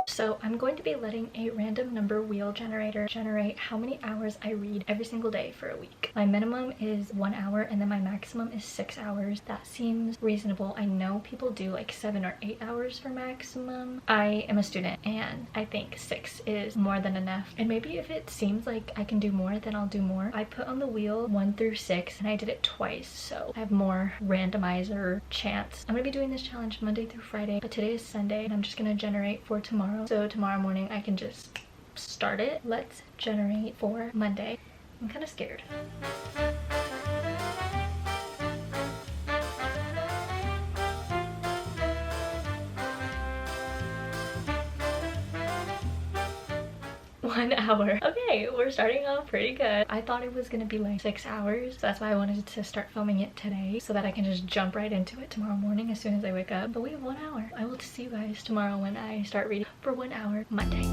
So I'm going to be letting a random number wheel generator generate how many hours I read every single day for a week. My minimum is 1 hour and then my maximum is 6 hours. That seems reasonable. I know people do like 7 or 8 hours for maximum. I am a student and I think 6 is more than enough. And maybe if it seems like I can do more, then I'll do more. I put on the wheel 1 through 6 and I did it twice, so I have more randomizer chance. I'm gonna be doing this challenge Monday through Friday, but today is Sunday and I'm just gonna generate for tomorrow. So tomorrow morning I can just start it. Let's generate for Monday. I'm kind of scared. One hour. Okay, we're starting off pretty good. I thought it was gonna be like 6 hours, so that's why I wanted to start filming it today so that I can just jump right into it tomorrow morning as soon as I wake up. But we have 1 hour. I will see you guys tomorrow when I start reading for 1 hour Monday.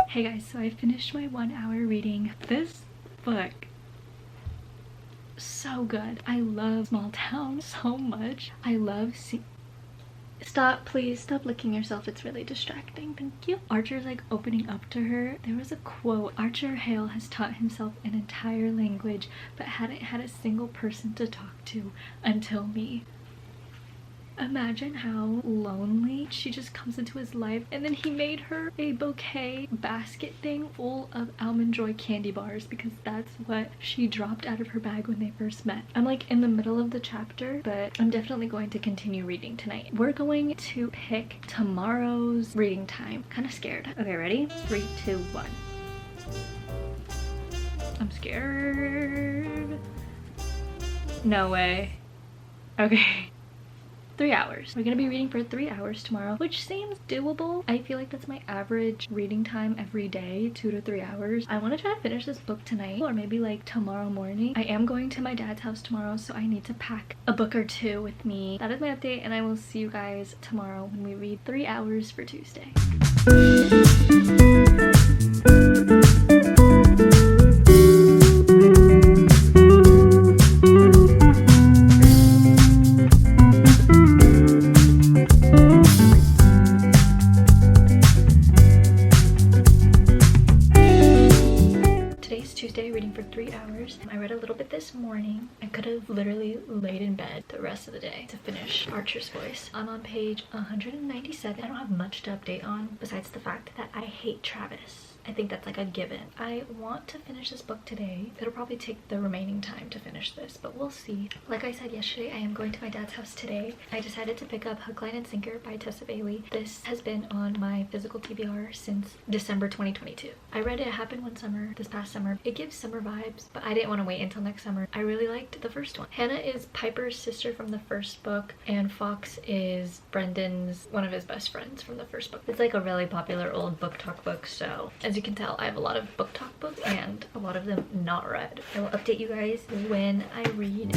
Hey guys, so I finished my 1 hour reading. This book, so good. I love small town so much. I love Stop, please stop licking yourself. It's really distracting. Thank you. Archer's like opening up to her. There was a quote. Archer Hale has taught himself an entire language but hadn't had a single person to talk to until me. Imagine how lonely. She just comes into his life and then he made her a bouquet basket thing full of Almond Joy candy bars because that's what she dropped out of her bag when they first met. I'm like in the middle of the chapter, but I'm definitely going to continue reading tonight. We're going to pick tomorrow's reading time. Kind of scared. Okay, ready? 3, 2, 1. I'm scared. No way. Okay. 3 hours. We're gonna be reading for 3 hours tomorrow, which seems doable. I feel like that's my average reading time every day, 2 to 3 hours. I want to try to finish this book tonight or maybe like tomorrow morning. I am going to my dad's house tomorrow, so I need to pack a book or 2 with me. That is my update and I will see you guys tomorrow when we read 3 hours for Tuesday. Tuesday, reading for 3 hours. I read a little bit this morning. I could have literally laid in bed the rest of the day to finish Archer's Voice. I'm on page 197. I don't have much to update on besides the fact that I hate Travis. I think that's like a given. I want to finish this book today. It'll probably take the remaining time to finish this, but we'll see. Like I said yesterday, I am going to my dad's house today. I decided to pick up Hook, Line, and Sinker by Tessa Bailey. This has been on my physical TBR since December 2022. I read It Happened One Summer this past summer. It gives summer vibes, but I didn't want to wait until next summer. I really liked the first one. Hannah is Piper's sister from the first book, and Fox is Brendan's, one of his best friends from the first book. It's like a really popular old book talk book, so as you can tell, I have a lot of book talk books and a lot of them not read. I will update you guys when I read.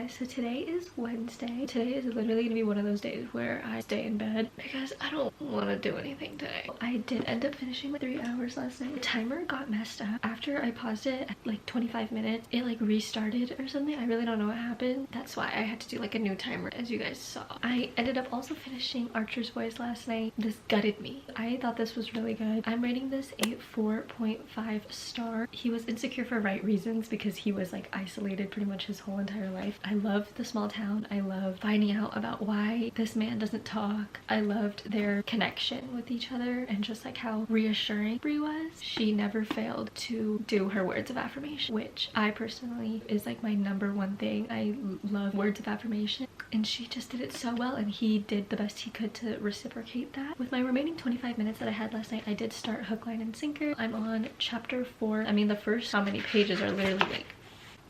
guys, so today is Wednesday. Today is literally gonna be one of those days where I stay in bed because I don't want to do anything today. I did end up finishing my 3 hours last night. The timer got messed up after I paused it at like 25 minutes. It like restarted or something. I really don't know what happened. That's why I had to do like a new timer, as you guys saw. I ended up also finishing Archer's Voice last night. This gutted me. I thought this was really good. I'm rating this a 4.5 star. He was insecure for right reasons because he was like isolated pretty much his whole entire life. I loved the small town. I loved finding out about why this man doesn't talk. I loved their connection with each other and just like how reassuring Bree was. She never failed to do her words of affirmation, which I personally is like my #1 thing. I love words of affirmation, and she just did it so well, and he did the best he could to reciprocate that. With my remaining 25 minutes that I had last night, I did start Hook, Line, and Sinker. I'm on chapter 4. I mean, the first how many pages are literally like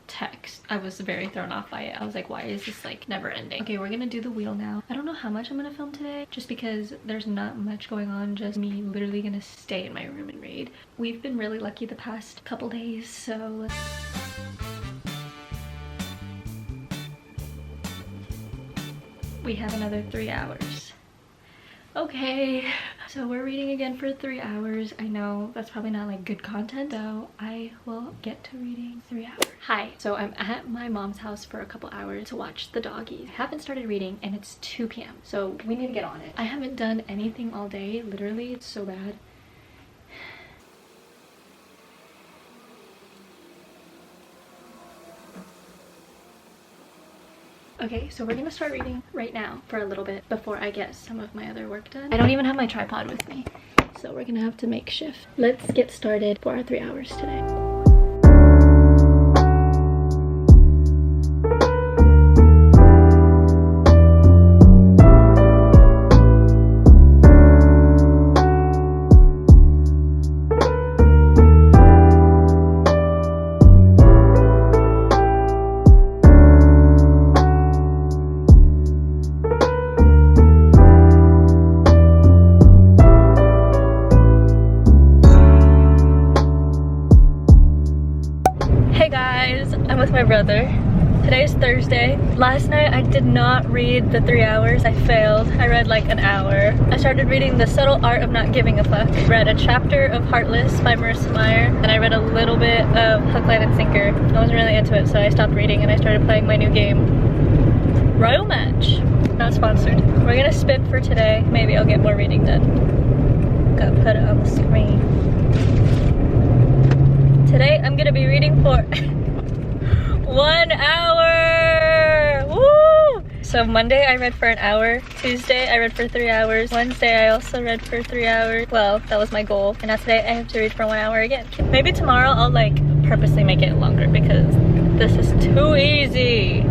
text. I was very thrown off by it. I was like, why is this like never ending? Okay, we're gonna do the wheel now. I don't know how much I'm gonna film today just because there's not much going on, just me literally gonna stay in my room and read. We've been really lucky the past couple days, so we have another 3 hours. Okay, so we're reading again for 3 hours. I know that's probably not like good content, so I will get to reading 3 hours. Hi, so I'm at my mom's house for a couple hours to watch the doggies. I haven't started reading and it's 2 p.m. so we need to get on it. I haven't done anything all day, literally. It's so bad. Okay, so we're gonna start reading right now for a little bit before I get some of my other work done. I don't even have my tripod with me, so we're gonna have to make shift. Let's get started for our 3 hours today. I'm with my brother. Today's Thursday. Last night I did not read the 3 hours. I failed. I read like an hour. I started reading The Subtle Art of Not Giving a Fuck. I read a chapter of Heartless by Marissa Meyer, and I read a little bit of Hook, Line, and Sinker. I wasn't really into it, so I stopped reading and I started playing my new game, Royal Match. Not sponsored. We're gonna spin for today. Maybe I'll get more reading done. Gotta put it on the screen. Today I'm gonna be reading for 1 hour! Woo! So Monday I read for an hour, Tuesday I read for 3 hours, Wednesday I also read for 3 hours. Well, that was my goal. And now today I have to read for 1 hour again. Maybe tomorrow I'll like purposely make it longer because this is too easy.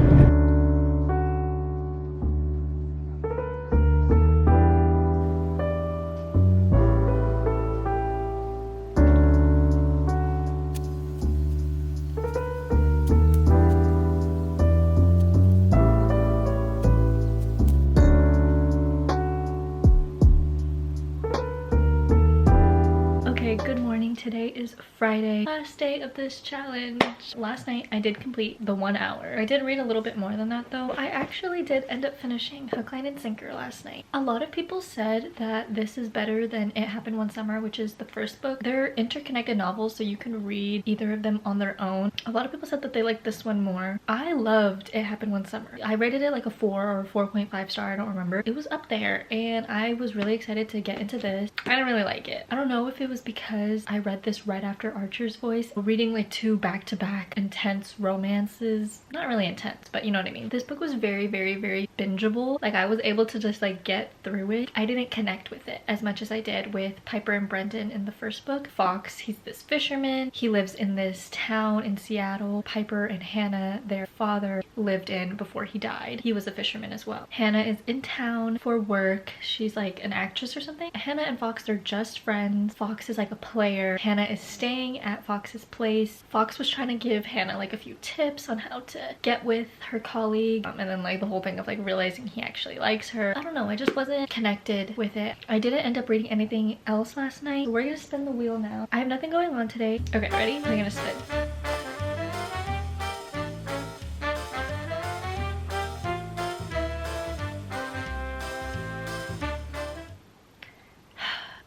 Good morning. Today is Friday, last day of this challenge. Last night I did complete the 1 hour. I did read a little bit more than that though. I actually did end up finishing Hook, Line, and Sinker last night. A lot of people said that this is better than It Happened One Summer, which is the first book. They're interconnected novels, so you can read either of them on their own. A lot of people said that they liked this one more. I loved It Happened One Summer. I rated it like a 4 or 4.5 star, I don't remember. It was up there and I was really excited to get into this. I didn't really like it. I don't know if it was because I read this right after Archer's Voice. Reading like 2 back-to-back intense romances. Not really intense, but you know what I mean. This book was very, very, very bingeable. Like I was able to just like get through it. I didn't connect with it as much as I did with Piper and Brendan in the first book. Fox, he's this fisherman. He lives in this town in Seattle. Piper and Hannah, their father, lived in before he died. He was a fisherman as well. Hannah is in town for work. She's like an actress or something. Hannah and Fox, they're just friends. Fox is like a player. Hannah is staying at Fox's place. Fox was trying to give Hannah like a few tips on how to get with her colleague, and then like the whole thing of like realizing he actually likes her. I don't know, I just wasn't connected with it. I didn't end up reading anything else last night. We're gonna spin the wheel now. I have nothing going on today. Okay, ready? We're gonna spin.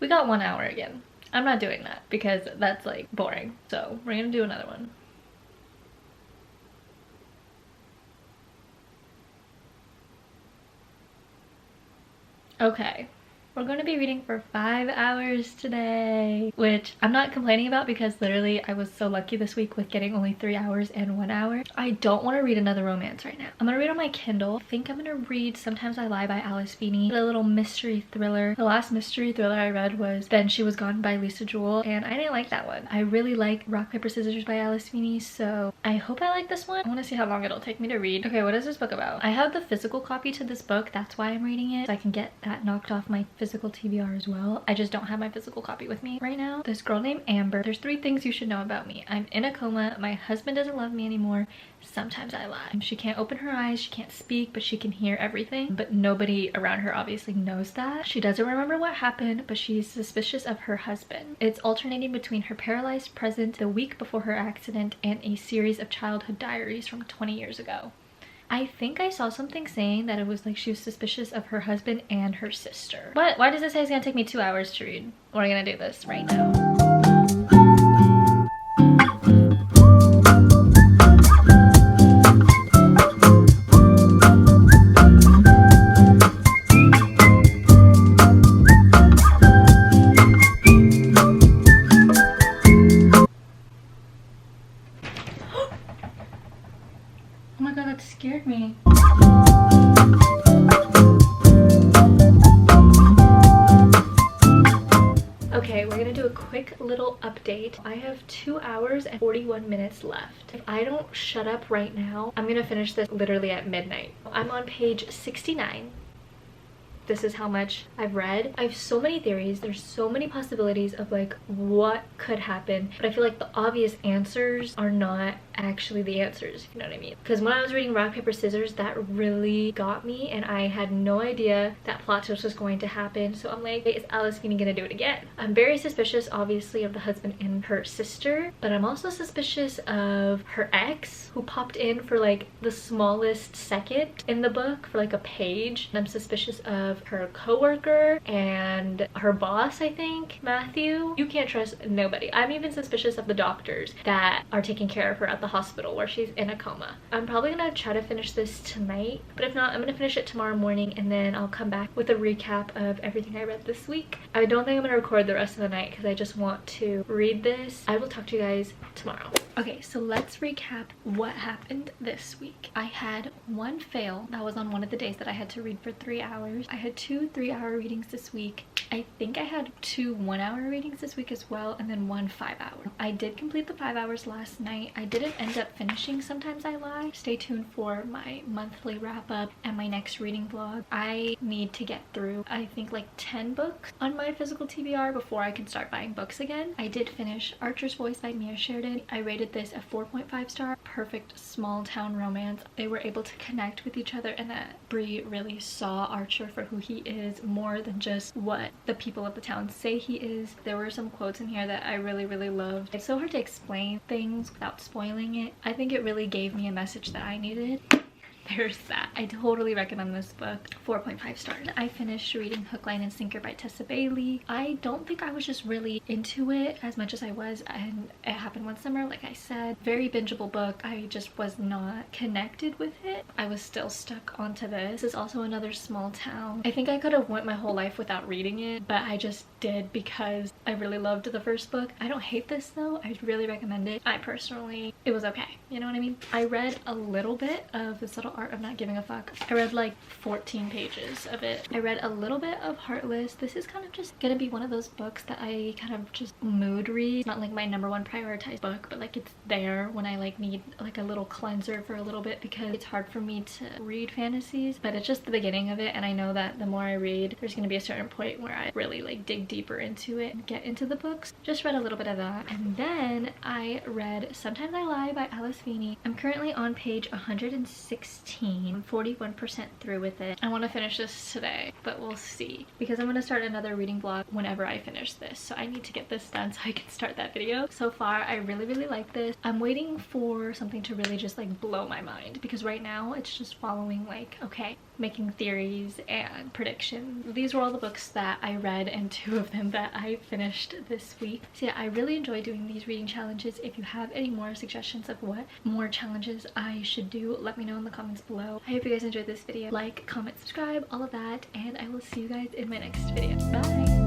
We got 1 hour again. I'm not doing that because that's like boring. So we're gonna do another one. Okay. We're going to be reading for 5 hours today, which I'm not complaining about because literally I was so lucky this week with getting only 3 hours and 1 hour. I don't want to read another romance right now. I'm going to read on my Kindle. I think I'm going to read Sometimes I Lie by Alice Feeney, a little mystery thriller. The last mystery thriller I read was Then She Was Gone by Lisa Jewell, and I didn't like that one. I really like Rock, Paper, Scissors by Alice Feeney, so I hope I like this one. I want to see how long it'll take me to read. Okay, what is this book about? I have the physical copy to this book. That's why I'm reading it, so I can get that knocked off my physical TBR as well. I just don't have my physical copy with me right now. This girl named Amber. There's 3 things you should know about me. I'm in a coma. My husband doesn't love me anymore. Sometimes I lie. She can't open her eyes. She can't speak, but she can hear everything. But nobody around her obviously knows that. She doesn't remember what happened, but she's suspicious of her husband. It's alternating between her paralyzed present, the week before her accident, and a series of childhood diaries from 20 years ago. I think I saw something saying that it was like she was suspicious of her husband and her sister. What? Why does it say it's gonna take me 2 hours to read? We're gonna do this right now. Oh my god, that scared me. Okay, we're gonna do a quick little update. I have 2 hours and 41 minutes left. If I don't shut up right now, I'm gonna finish this literally at midnight. I'm on page 69. This is how much I've read. I have so many theories. There's so many possibilities of like what could happen, but I feel like the obvious answers are not actually the answers, if you know what I mean. Because when I was reading Rock, Paper, Scissors, that really got me and I had no idea that plot twist was going to happen. So I'm like, is Alice Feeney gonna do it again? I'm very suspicious obviously of the husband and her sister, but I'm also suspicious of her ex who popped in for like the smallest second in the book for like a page. And I'm suspicious of her co-worker and her boss, I think, Matthew. You can't trust nobody. I'm even suspicious of the doctors that are taking care of her at the hospital where she's in a coma. I'm probably gonna try to finish this tonight, but if not, I'm gonna finish it tomorrow morning and then I'll come back with a recap of everything I read this week. I don't think I'm gonna record the rest of the night because I just want to read this. I will talk to you guys tomorrow. Okay, so let's recap what happened this week. I had 1 fail. That was on one of the days that I had to read for 3 hours. I had 2 3-hour readings this week. I think I had 2 1-hour readings this week as well, and then 1 5-hour. I did complete the 5 hours last night. I didn't end up finishing Sometimes I Lie. Stay tuned for my monthly wrap up and my next reading vlog. I need to get through, I think, like 10 books on my physical TBR before I can start buying books again. I did finish Archer's Voice by Mia Sheridan. I rated this a 4.5 star. Perfect small town romance. They were able to connect with each other and that Bree really saw Archer for who he is, more than just what the people of the town say he is. There were some quotes in here that I really loved. It's so hard to explain things without spoiling it. I think it really gave me a message that I needed. There's that. I totally recommend this book. 4.5 stars. I finished reading Hook, Line, and Sinker by Tessa Bailey. I don't think I was just really into it as much as I was, and it happened one summer, like I said. Very bingeable book. I just was not connected with it. I was still stuck onto this. This is also another small town. I think I could have went my whole life without reading it, but I just did because I really loved the first book. I don't hate this though. I really recommend it. I personally, it was okay. You know what I mean? I read a little bit of This Little Art of Not Giving a Fuck. I read like 14 pages of it. I read a little bit of Heartless. This is kind of just gonna be one of those books that I kind of just mood read. It's not like my #1 prioritized book, but like it's there when I like need like a little cleanser for a little bit because it's hard for me to read fantasies, but it's just the beginning of it, and I know that the more I read, there's gonna be a certain point where I really like dig deeper into it and get into the books. Just read a little bit of that, and then I read Sometimes I Lie by Alice Feeney. I'm currently on page 116. I'm 41% through with it. I want to finish this today, but we'll see, because I'm going to start another reading vlog whenever I finish this, so I need to get this done so I can start that video. So far I really like this. I'm waiting for something to really just like blow my mind, because right now it's just following like, okay, making theories and predictions. These were all the books that I read and 2 of them that I finished this week. So yeah, I really enjoy doing these reading challenges. If you have any more suggestions of what more challenges I should do, let me know in the comments below. I hope you guys enjoyed this video. Like, comment, subscribe, all of that, and I will see you guys in my next video. Bye!